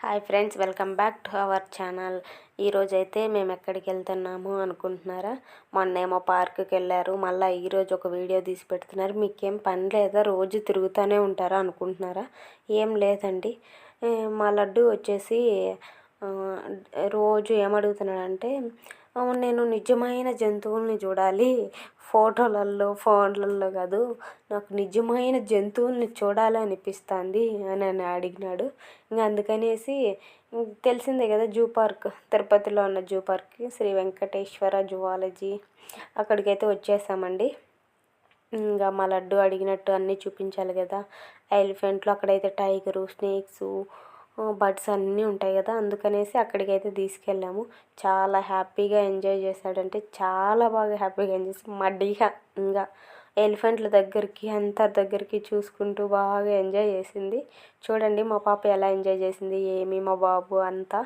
Hi friends, welcome back to our channel. ఈరోజైతే మేము ఎక్కడికి వెళ్తున్నాము అనుకుంటున్నారా? మొన్నేమో పార్క్కి వెళ్ళారు, మళ్ళీ ఈరోజు ఒక వీడియో తీసి పెడుతున్నారు. మీకేం పని లేదా, రోజు తిరుగుతూనే ఉంటారా అనుకుంటున్నారా? ఏం లేదండి. మా లడ్డు వచ్చేసి రోజు ఏమడుగుతున్నాడంటే, నేను నిజమైన జంతువుల్ని చూడాలి, ఫోన్లలో కాదు, నాకు నిజమైన జంతువుల్ని చూడాలి అనిపిస్తుంది అని అడిగినాడు. ఇంకా అందుకనేసి తెలిసిందే కదా, జూ పార్క్, తిరుపతిలో ఉన్న జూ పార్క్కి, శ్రీ వెంకటేశ్వర జువాలజీ, అక్కడికైతే వచ్చేసామండి. ఇంకా మా లడ్డు అడిగినట్టు అన్నీ చూపించాలి కదా. ఎలిఫెంట్లు, అక్కడైతే టైగరు, స్నేక్స్, బర్డ్స్ అన్నీ ఉంటాయి కదా, అందుకనేసి అక్కడికైతే తీసుకెళ్ళాము. చాలా హ్యాపీగా ఎంజాయ్ చేశాడంటే చాలా బాగా హ్యాపీగా ఎంజాయ్ చేసి మడ్డిగా ఇంకా ఎలిఫెంట్ల దగ్గరికి అందరి దగ్గరికి చూసుకుంటూ బాగా ఎంజాయ్ చేసింది. చూడండి మా పాప ఎలా ఎంజాయ్ చేసింది, మా బాబు అంతా.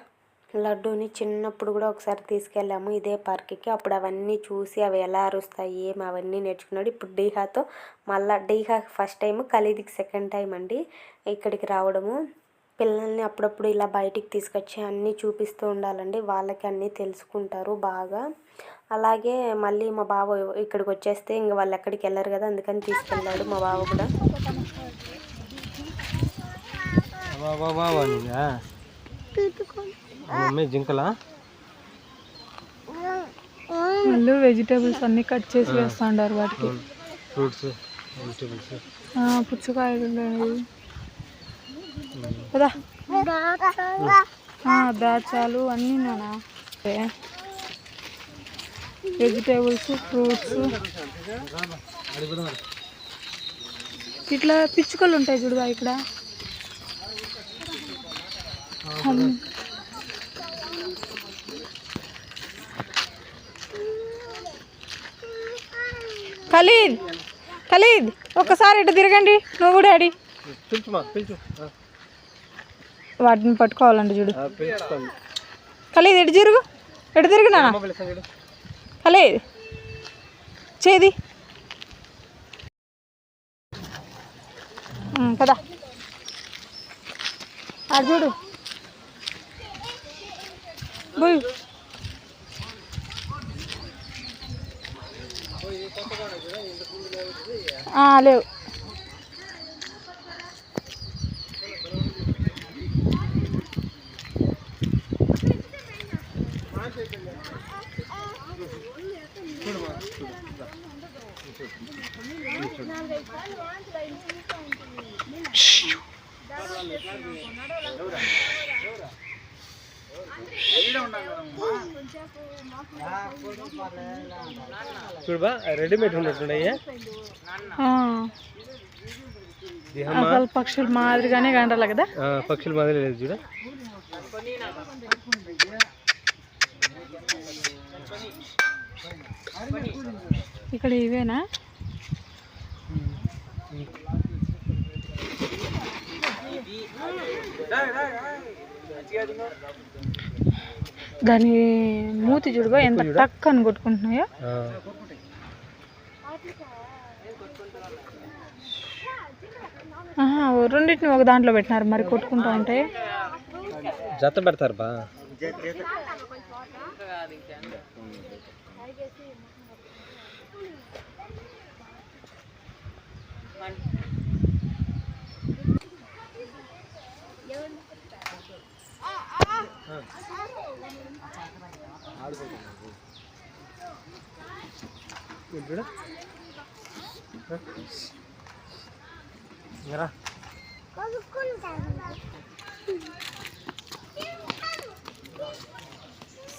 లడ్డూని చిన్నప్పుడు కూడా ఒకసారి తీసుకెళ్ళాము ఇదే పార్క్కి. అప్పుడు అవన్నీ చూసి అవి ఎలా అరుస్తాయి అవన్నీ నేర్చుకున్నాడు. ఇప్పుడు డీహాతో డీహా ఫస్ట్ టైం, ఖలీద్కి సెకండ్ టైం అండి ఇక్కడికి రావడము. పిల్లల్ని అప్పుడప్పుడు ఇలా బయటికి తీసుకొచ్చి అన్నీ చూపిస్తూ ఉండాలండి, వాళ్ళకి అన్నీ తెలుసుకుంటారు బాగా. అలాగే మళ్ళీ మా బావ ఇక్కడికి వచ్చేస్తే ఇంక వాళ్ళు ఎక్కడికి వెళ్ళరు కదా, అందుకని తీసుకెళ్ళాడు మా బావ కూడా. జింకలా వాళ్ళు వెజిటేబుల్స్ అన్నీ కట్ చేసి వేస్తుంటారు వాటికి. ఫ్రూట్స్, వెజిటేబుల్స్, పుచ్చకాయలు కదా, దాచాలు అన్నీ నానా. వెజిటేబుల్స్, ఫ్రూట్స్, ఇట్లా పిచ్చుకలు ఉంటాయి చూడగా ఇక్కడ. ఖలీద్ ఒక్కసారి ఇటు తిరగండి, నువ్వు కూడా అడి. వాటిని పట్టుకోవాలండి చూడు. ఖలీద్ ఎటు తిరుగు నాన్న. ఖలీద్ చేది కదా, అది చూడు. బుయ్ లేవు. చూడబా, రెడీమేడ్ ఉన్నట్టున్నాయి. అసలు పక్షుల మాదిరిగానే కండాలి కదా, పక్షుల మాదిరి లేదు చూడ. ఇక్కడ ఇవేనా? దాని మూతి చూడబా ఎంత టక్ అని కొట్టుకుంటున్నాయో. రెండింటిని ఒక దాంట్లో పెట్టినారు, మరి కొట్టుకుంటా ఉంటాయి. జత పెడతారు బా.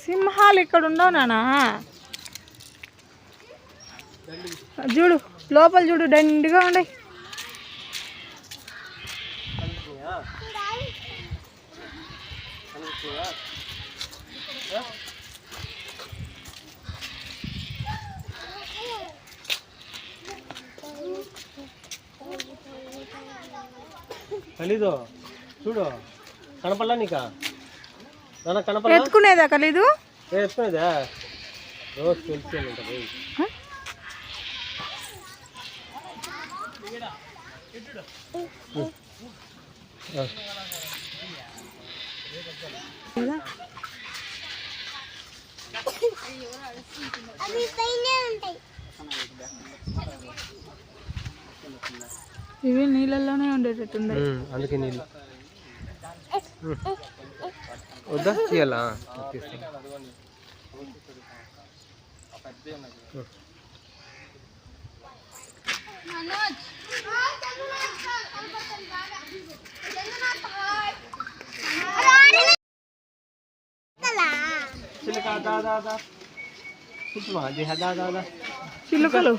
సింహాలు ఇక్కడ ఉండవు నానా, చూడు లోపల చూడు, దండిగా ఉన్నాయి. ఖలీదు చూడు, కనపడలా నీకా? కనపడలా? ఎత్తుకునేదా ఖలీదు? ఎత్తుకునేదా? రోజు తెలిసి కదా ఇవి నీళ్ళల్లోనే ఉండేటట్టుంది. అందుకే నీళ్ళు వద్దా తీయాలా? చిలుకలు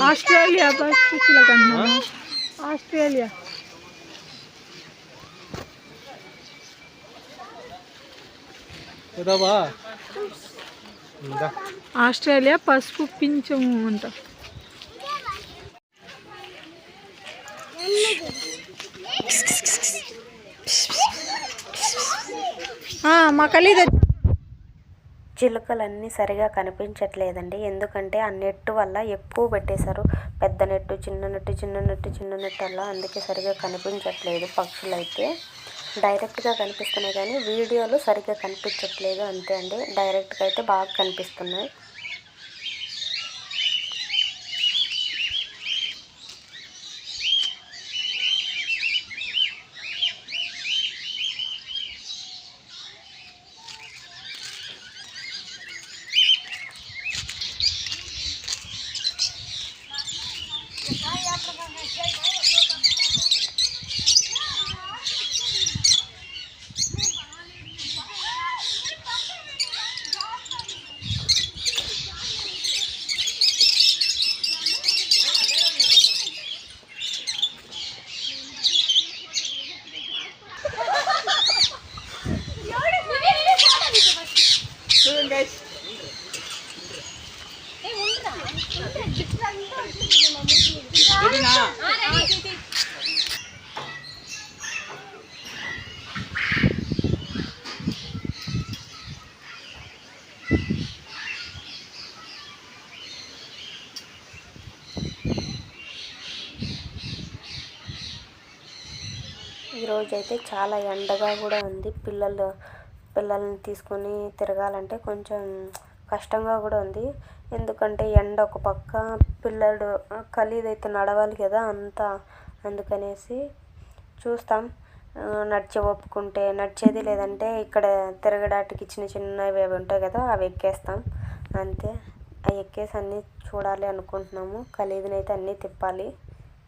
ఆస్ట్రేలియా ఫస్ట్ చిలుక అంటున్నాను. ఆస్ట్రేలియా ఆస్ట్రేలియా పసుపు పింఛము అంట. మా ఖలీదా చిలుకలన్నీ సరిగా కనిపించట్లేదండి. ఎందుకంటే ఆ నెట్ వల్ల ఎక్కువ పెట్టేశారు. పెద్ద నెట్టు చిన్న నెట్టు చిన్న నెట్టు చిన్న నెట్టు అలా, అందుకే సరిగా కనిపించట్లేదు. పక్షులు అయితే డైరెక్ట్గా కనిపిస్తున్నాయి కానీ వీడియోలు సరిగ్గా కనిపించట్లేదు అంతే అండి. డైరెక్ట్గా అయితే బాగా కనిపిస్తున్నాయి. ఈరోజు అయితే చాలా ఎండగా కూడా ఉంది. పిల్లల్ని తీసుకొని తిరగాలంటే కొంచెం కష్టంగా కూడా ఉంది. ఎందుకంటే ఎండ ఒక పక్క, పిల్లడు ఖలీద్ అయితే నడవాలి కదా అంతా, అందుకనేసి చూస్తాం. నడిచే ఒప్పుకుంటే నడిచేది, లేదంటే ఇక్కడ తిరగడానికి చిన్న చిన్నవి అవి ఉంటాయి కదా అవి ఎక్కేస్తాం అంతే. అవి ఎక్కేసి అన్నీ చూడాలి అనుకుంటున్నాము. ఖలీద్ని అయితే అన్నీ తిప్పాలి.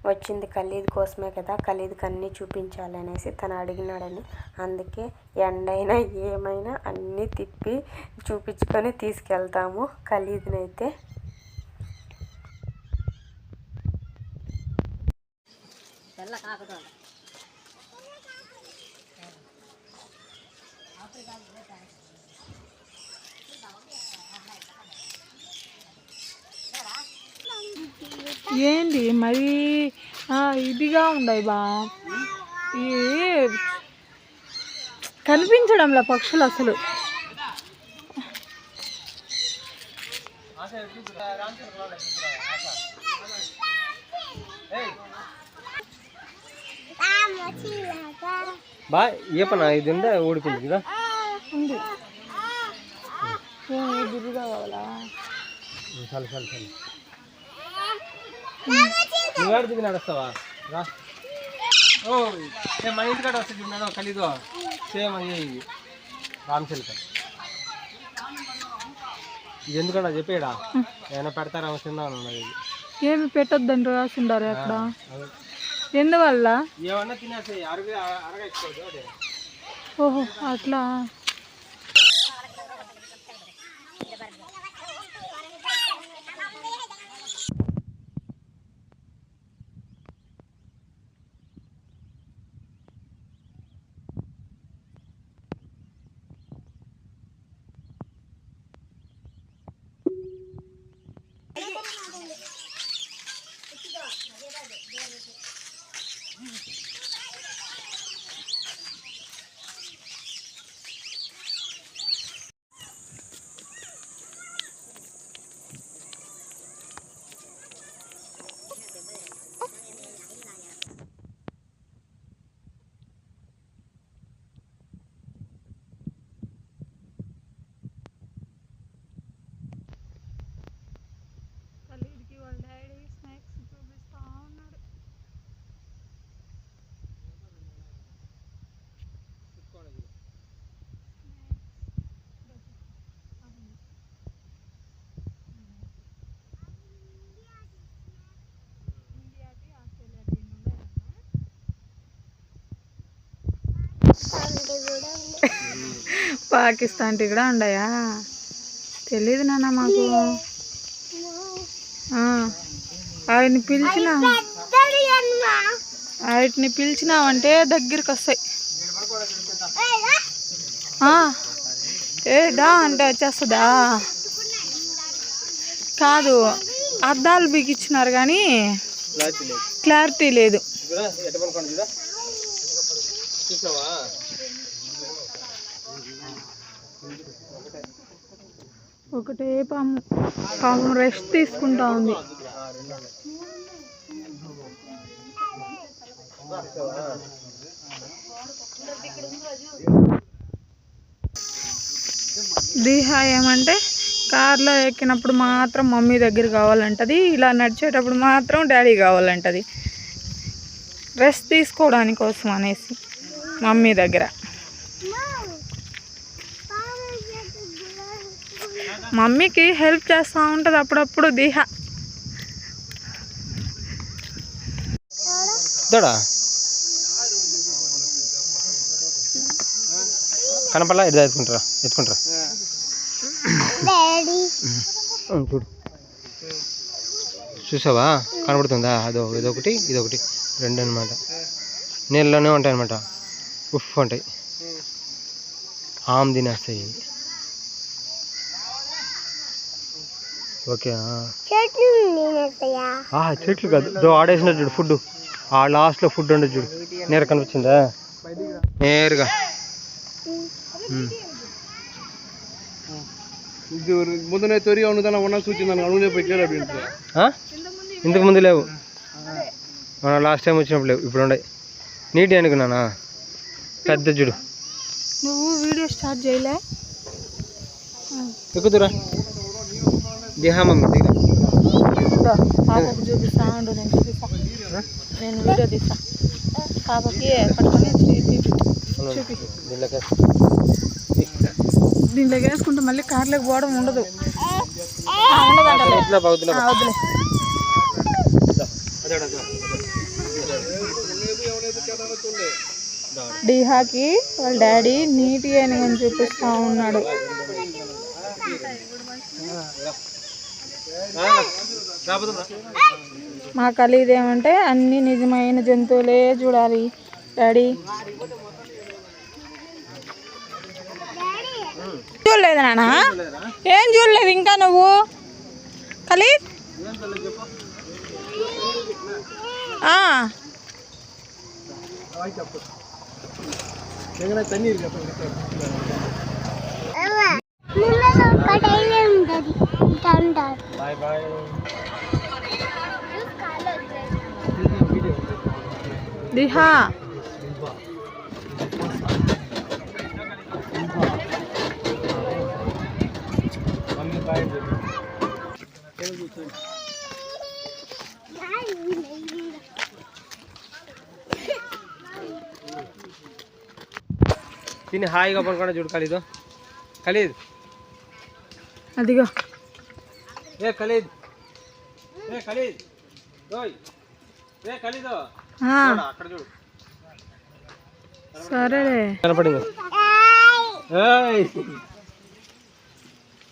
వచ్చింది ఖలీద్ కోసమే కదా, ఖలీద్కి అన్నీ చూపించాలి అనేసి తను అడిగినాడని, అందుకే ఎండైనా ఏమైనా అన్నీ తిప్పి చూపించుకొని తీసుకెళ్తాము ఖలీద్ని అయితే. ఏంటి మరి ఇదిగా ఉన్నాయి బా, కనిపించడంలా పక్షులు అసలు. బా ఏ పని ఇది ఉండే ఊడిపోయింది కదా ఉంది. దుర్గా కావాలా? చాలు చాలు చాలు. నువ్వేడు దిగి నడుస్తావా రా. ఓ మన ఇంటికాడ వస్తుంది మేడం ఖలీదు సేమ్ అయ్యి రామచిలుక. ఇది ఎందుకన్నా చెప్పేడా ఏమైనా పెడతారా తిందామని ఉన్నది. ఏమి పెట్టొద్దండి రాసిండారు అక్కడ. ఎందువల్ల? ఏమన్నా తినేసి అరగైపోదు. ఓహో అట్లా. పాకిస్తాన్ కూడా ఉండయా? తెలీదు నాన్న మాకు. వాటిని పిలిచినావంటే దగ్గరికి వస్తాయి. దా అంటే వచ్చేస్తుందా? కాదు, అద్దాలు బిగించినారు కానీ క్లారిటీ లేదు. ఒకటే పాము రెస్ట్ తీసుకుంటా ఉంది. దీహా ఏమంటే కార్లో ఎక్కినప్పుడు మాత్రం మమ్మీ దగ్గర కావాలంటది, ఇలా నడిచేటప్పుడు మాత్రం డాడీ కావాలంటది. రెస్ట్ తీసుకోవడానికి కోసం అనేసి మమ్మీ దగ్గర. మమ్మీకి హెల్ప్ చేస్తూ ఉంటుంది అప్పుడప్పుడు దీహా. కనపల్లా ఇద్దరు ఎత్తుకుంటారా చూడు, చూసావా? కనపడుతుందా? ఇదొకటి రెండు అనమాట. నీళ్ళలోనే ఉంటాయి అనమాట. ఉఫ్ ఉంటాయి, ఆమ్ తినేస్తాయి. ఓకే, చెట్లు కాదు, ఆడేసిన చూడు ఫుడ్. ఆ లాస్ట్లో ఫుడ్ ఉండదు చూడు, నేర కనిపించిందా? నేరుగా ఇంతకు ముందు లేవు, మనం లాస్ట్ టైం వచ్చినప్పుడు లేవు, ఇప్పుడు ఉన్నాయి. నీట్ అనుకున్నానా? పెద్ద చూడు. నువ్వు వీడియో స్టార్ట్ చేయలే? ఎక్కుతురా దేహమ్మ పాపకు చూపిస్తా ఉండు, నేను చూపిస్తా. నేను వీడియో తీస్తా పాపకి పట్టుకొని చూపి. దీంట్లోకి వేసుకుంటే మళ్ళీ కార్లోకి పోవడం ఉండదు. వద్దులే. డీహాకి వాళ్ళ డాడీ నీటి అని చూపిస్తా ఉన్నాడు. మా ఖలీద్ ఏమంటే అన్ని నిజమైన జంతువులే చూడాలి డాడీ. చూడలేదు నాన్న, ఏం చూడలేదు ఇంకా నువ్వు ఖలీద్? దిహా తిని హాయిగా పనుకోండి చూడు. ఖలీద్ అదిగో. ఖలీద్ అక్కడ చూడు. సరేలే, కనపడింది.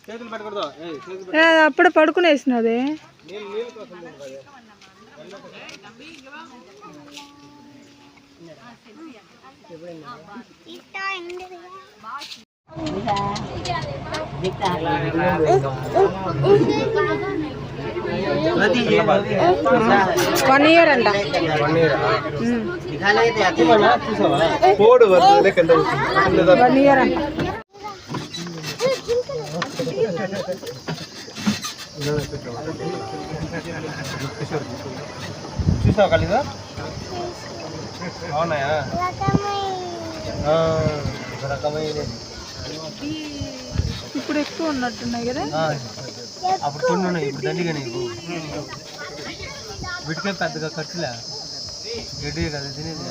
చేతులు పెట్టకూడదు. అప్పుడే పడుకునేసినది. వన్ ఇయర్ అంట. వన్ ఇయర్ అంట. చూసావా ఖలీదా? అవునాయా? రకమైన ఇప్పుడు ఎక్కువ ఉన్నట్టున్నాయి కదా. అప్పుడు కొన్ని ఉన్నాయి, ఇప్పుడు దండిగా నీకు. వీటికే పెద్దగా ఖర్చులే, గడ్డి కదా తినేది.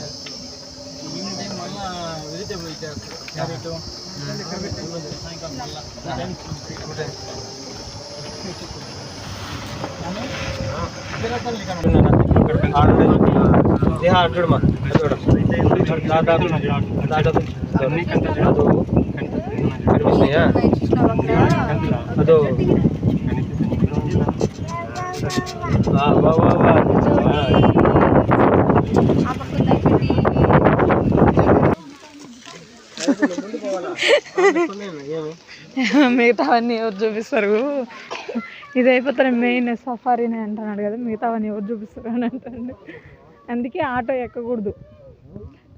చూడమ్మా, దాదాపు కనిపిస్తున్నాయా అదో వా వా వా మిగతావన్నీ ఎవరు చూపిస్తారు, ఇది అయిపోతారు మెయిన్ సఫారీనే అంటున్నాడు కదా, మిగతావన్నీ ఎవరు చూపిస్తారు అని అంటాడు. అందుకే ఆటో ఎక్కకూడదు,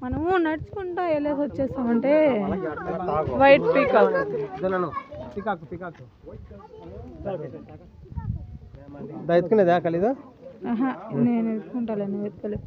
మనము నడుచుకుంటా వెళ్ళేసి వచ్చేస్తామంటే. White peacock ఎత్తుకునేదా కలిదు? నేను ఎత్తుకుంటాలే, నువ్వు ఎత్తుకోలే.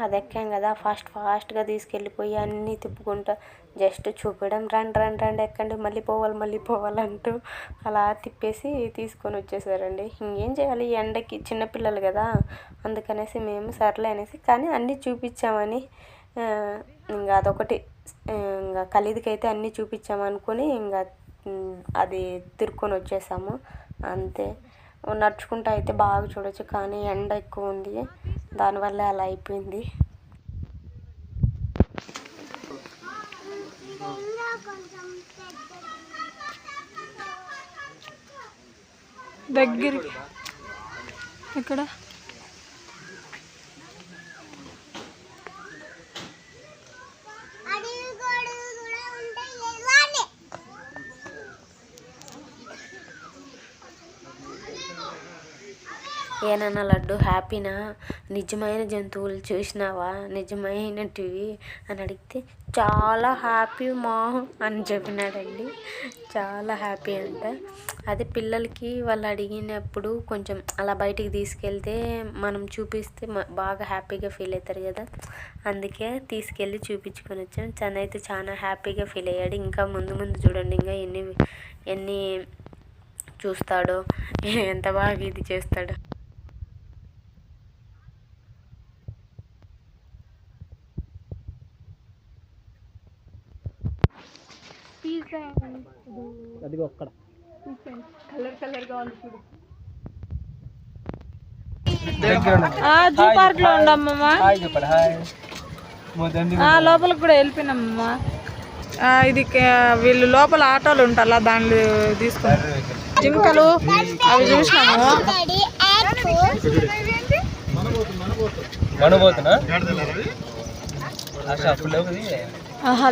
అది ఎక్కాం కదా, ఫాస్ట్గా తీసుకెళ్ళిపోయి అన్నీ తిప్పుకుంటా జస్ట్ చూపడం, రండి రండి రండి ఎక్కండి, మళ్ళీ పోవాలంటూ అలా తిప్పేసి తీసుకొని వచ్చేసారండి. ఇంకేం చేయాలి, ఈ ఎండకి చిన్నపిల్లలు కదా, అందుకనేసి మేము సర్లే అనేసి, కానీ అన్నీ చూపించామని ఇంకా అదొకటి, ఇంకా ఖలీదుకైతే అన్నీ చూపించామనుకొని ఇంకా అది తిరుక్కొని వచ్చేసాము అంతే. నడుచుకుంటూ అయితే బాగా చూడొచ్చు, కానీ ఎండ ఎక్కువ ఉంది, దానివల్ల అలా అయిపోయింది. దగ్గరికి ఇక్కడ ఏనన్నా లడ్డు హ్యాపీనా, నిజమైన జంతువులు చూసినావా, నిజమైనటివి అని అడిగితే చాలా హ్యాపీ మా అని చెప్పినాడండి. చాలా హ్యాపీ అంట. అదే పిల్లలకి వాళ్ళు అడిగినప్పుడు కొంచెం అలా బయటికి తీసుకెళ్తే మనం చూపిస్తే బాగా హ్యాపీగా ఫీల్ అవుతారు కదా, అందుకే తీసుకెళ్ళి చూపించుకొని వచ్చాం. తను అయితే చాలా హ్యాపీగా ఫీల్ అయ్యాడు. ఇంకా ముందు చూడండి, ఇంకా ఎన్ని చూస్తాడో, ఎంత బాగా ఇది చేస్తాడో. అది ఒక్కడ కలర్గా ఉంది చూడు. జూ పార్క్ లో ఉండమ్మా, లోపలికి కూడా వెళ్ళిపోయినామమ్మా. ఇది వీళ్ళు లోపల ఆటోలు ఉంటారా, దాన్ని తీసుకున్నాం. జింకలు అవి చూసినాము.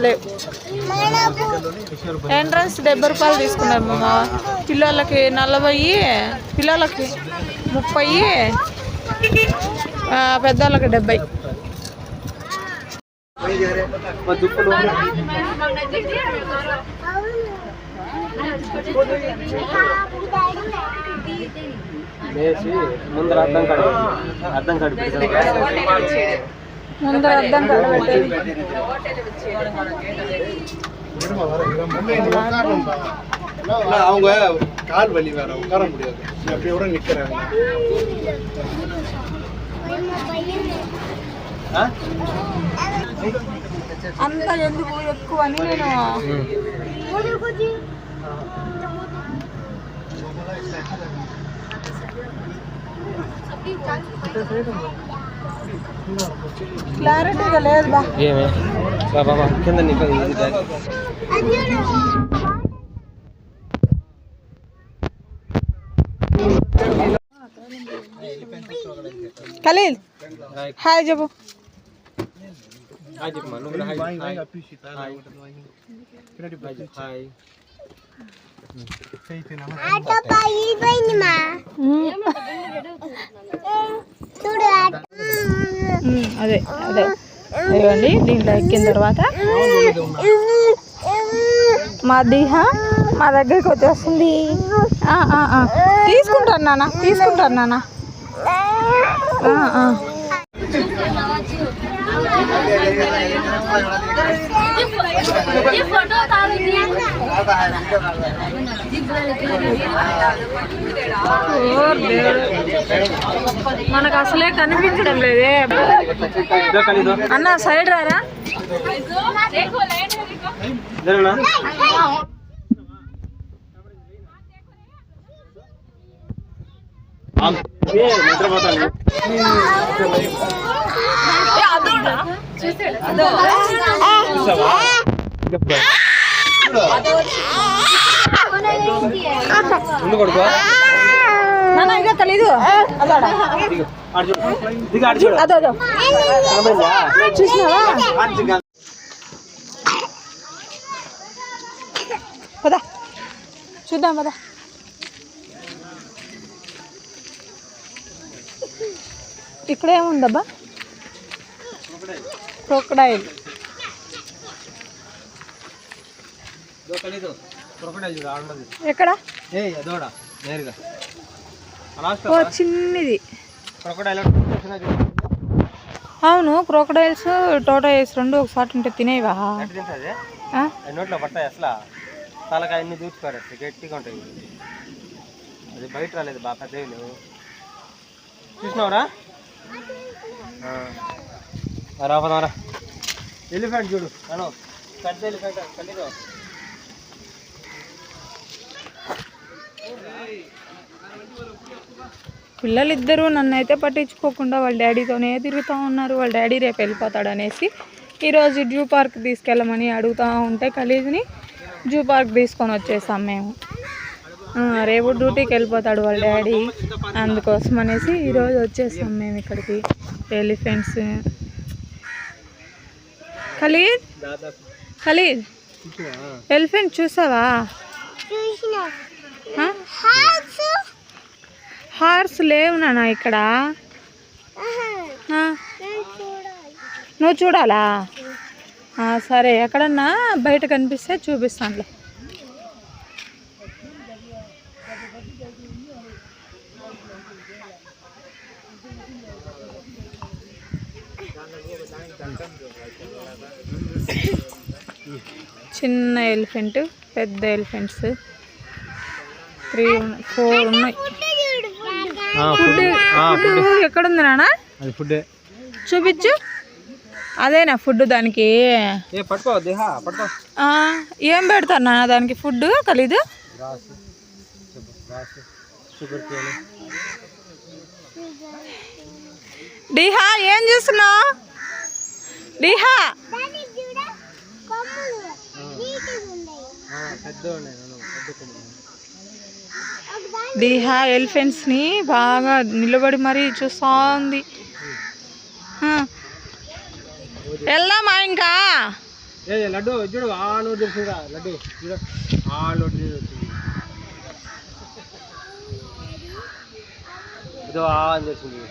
లేవు. ఎంట్రన్స్ 70 రూపాయలు తీసుకున్నాము. పిల్లలకి 40, పిల్లలకి 30, పెద్దవాళ్ళకి 70. ముందర అర్థం కాదు ముందర అర్థం కాదు. அவங்க கால் வலி வேற, உட்கார முடியாது, அப்படியோட நிக்கிறாங்க. అంత ఎందుకు ఎక్కువ అని నేను క్లారిటీగా లేదు బా. ఏమే బాబా కింద నీకు ఖలీల్ హాయ్ చెప్పు. అదే ఇవ్వండి. దీంట్లో ఎక్కిన తర్వాత మా దీహ మా దగ్గరికి వచ్చేస్తుంది. తీసుకుంటాను నాన్న. మనకు అసలే కనిపించడం లేదే అన్న, సైడ్ రారా. నిద్రపోతాను. ముందు కొడుకో తెలీదు చూసినావా పదా చూద్దాం పదా. ఇక్కడ ఏముందబ్బా? క్రొకడైల్. ఎక్కడ? నేరుగా ఓ చిన్నది. క్రొకడైల్ అవును, క్రోకడైల్స్ టోటాయిల్స్ రెండు ఒకసారి ఉంటే తినేవా? తింటుంది నోట్లో పడతాయి అసలు. తలకాయ అన్ని దూచిపారేస్తాయి, గట్టిగా ఉంటాయి. అది బయట రాలేదు బాగా పెద్దవి. చూసినావురా? రాపదారా. ఎలిఫెంట్ చూడు అను, పెద్ద ఎలిఫెంట్ కలిదో. పిల్లలిద్దరూ నన్ను అయితే పట్టించుకోకుండా వాళ్ళ డాడీతోనే తిరుగుతూ ఉన్నారు. వాళ్ళ డాడీ రేపు వెళ్ళిపోతాడు అనేసి ఈరోజు జూ పార్క్ తీసుకెళ్ళమని అడుగుతూ ఉంటే ఖలీజ్ని జూ పార్క్ తీసుకొని వచ్చేసాం మేము. రేపు డ్యూటీకి వెళ్ళిపోతాడు వాళ్ళ డాడీ, అందుకోసం అనేసి ఈరోజు వచ్చేసాం మేము ఇక్కడికి. ఎలిఫెంట్స్. ఖలీద్ ఎలిఫెంట్ చూసావా? హార్స్ లేవు నాన్న ఇక్కడ. నువ్వు చూడాలా? సరే, ఎక్కడన్నా బయట కనిపిస్తే చూపిస్తానులే. చిన్న ఎలిఫెంట్, పెద్ద ఎలిఫెంట్స్ 3 4 ఉన్నాయి. ఫుడ్ ఎక్కడుంది నాన్న? ఫుడ్ చూపించు. అదేనా ఫుడ్ దానికి? ఏం పెడతారు నాన్న దానికి ఫుడ్? ఖలీదు డిహా ఏం చూస్తున్నావు? డిహా డిహా ఎలిఫెంట్స్ని బాగా నిలబడి మరీ చూస్తూ ఉంది. వెళ్దామా ఇంకా? లడ్డు చూడు, ఆ నోటి తెలుసుగా లడ్డు చూడు, ఆ నోటి ఇదో ఆ అని తెలిసింది.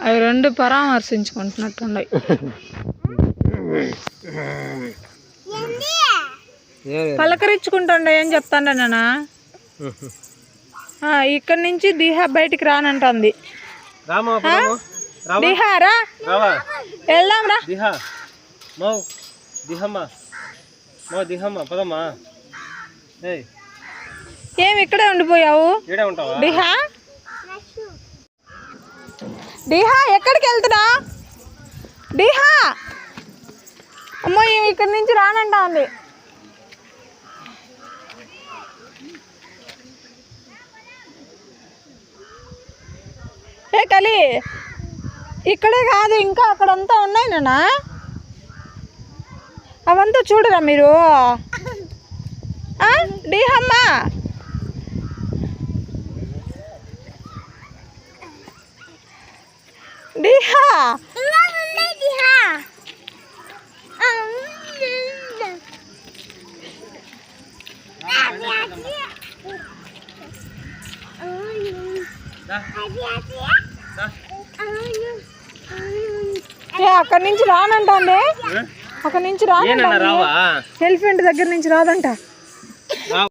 అవి రెండు పరామర్శించుకుంటున్నట్టున్నాయి. పలకరించుకుంటుండే ఏం చెప్తాండ నాన్న? ఇక్కడి నుంచి దిహా బయటికి రానంటుంది. దిహా రా, వెళ్దాం రా. ఏమి ఇక్కడే ఉండిపోయావు? దిహా డిహా ఎక్కడికి వెళ్తున్నా? డిహా అమ్మో, ఇక్కడి నుంచి రానంటా ఉంది. ఏ కలి, ఇక్కడే కాదు ఇంకా అక్కడంతా ఉన్నాయి నాన్న, అవంతా చూడరా మీరు? డిహమ్మా డిహా అక్కడి నుంచి రానంటే, అక్కడి నుంచి రానంట, ఎలిఫెంట్ దగ్గర నుంచి రాదంట.